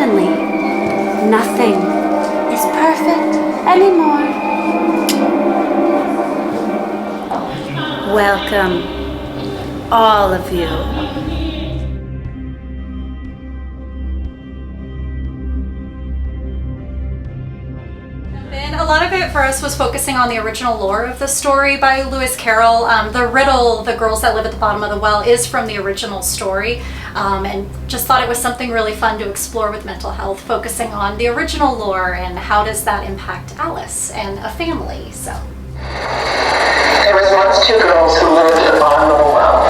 suddenly, nothing is perfect anymore. Welcome, all of you. And a lot of it for us was focusing on the original lore of the story by Lewis Carroll. The riddle, The Girls That Live at the Bottom of the Well, is from the original story, and just thought it was something really fun to explore with mental health, focusing on the original lore and how does that impact Alice and a family. So there was once two girls who lived at the bottom of a well.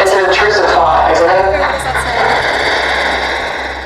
It's an intrusive thought, isn't it?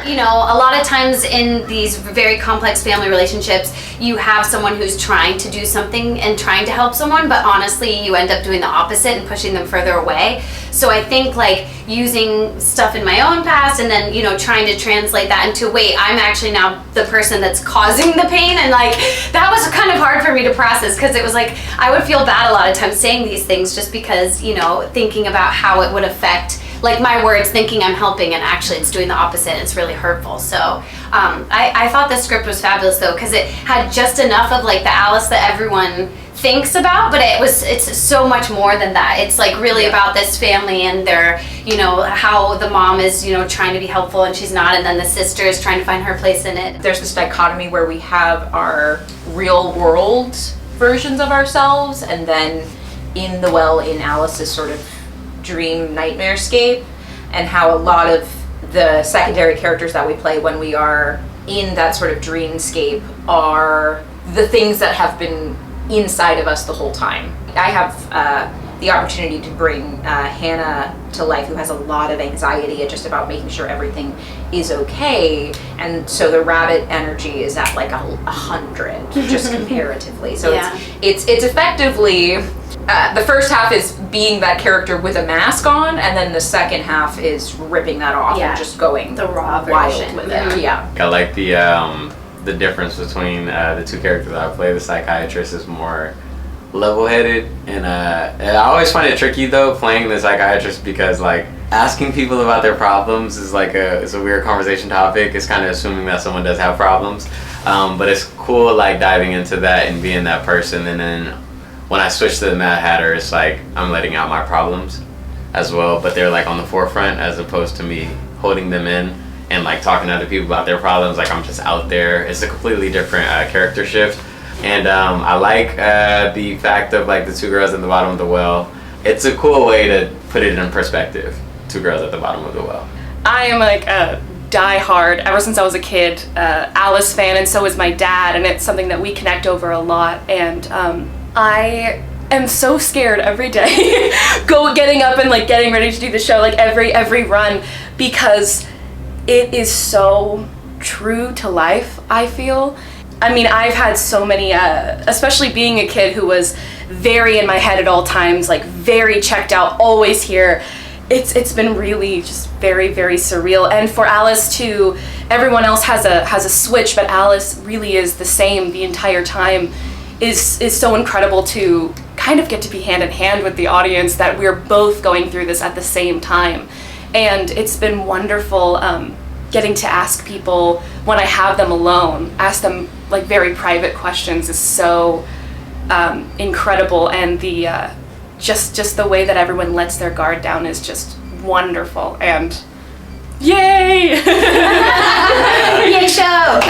You know, a lot of times in these very complex family relationships, you have someone who's trying to do something and trying to help someone, but honestly, you end up doing the opposite and pushing them further away. So I think like using stuff in my own past and then, you know, trying to translate that into, wait, I'm actually now the person that's causing the pain. And like, that was kind of hard for me to process because it was like, I would feel bad a lot of times saying these things just because, you know, thinking about how it would affect like my words, thinking I'm helping and actually it's doing the opposite. It's really hurtful. So I thought the script was fabulous though, because it had just enough of like the Alice that everyone thinks about, but it's so much more than that. It's like really about this family and their, you know, how the mom is, you know, trying to be helpful and she's not, and then the sister is trying to find her place in it. There's this dichotomy where we have our real world versions of ourselves, and then in the well in Alice's sort of dream nightmarescape, and how a lot of the secondary characters that we play when we are in that sort of dreamscape are the things that have been inside of us the whole time. I have the opportunity to bring Hannah to life, who has a lot of anxiety and just about making sure everything is okay, and so the rabbit energy is at like 100 just comparatively. So it's effectively the first half is being that character with a mask on, and then the second half is ripping that off and just going the raw wild version with it. Yeah. I like the difference between the two characters I play. The psychiatrist is more level-headed, and I always find it tricky though playing the psychiatrist, because like asking people about their problems is like it's a weird conversation topic. It's kind of assuming that someone does have problems, but it's cool like diving into that and being that person. And then when I switch to the Mad Hatter, it's like I'm letting out my problems as well, but they're like on the forefront as opposed to me holding them in and like talking to other people about their problems. Like I'm just out there. It's a completely different character shift. And I like the fact of like the two girls at the bottom of the well. It's a cool way to put it in perspective. Two girls at the bottom of the well. I am like a die-hard, ever since I was a kid, Alice fan, and so is my dad, and it's something that we connect over a lot. And I am so scared every day getting up and like getting ready to do the show, like every run, because it is so true to life, I feel. I mean, I've had so many, especially being a kid who was very in my head at all times, like very checked out, always here. It's been really just very, very surreal. And for Alice too, everyone else has a switch, but Alice really is the same the entire time. Is so incredible to kind of get to be hand in hand with the audience, that we're both going through this at the same time. And it's been wonderful getting to ask people when I have them alone, ask them like very private questions is so incredible. And the just the way that everyone lets their guard down is just wonderful. And yay! Yay show!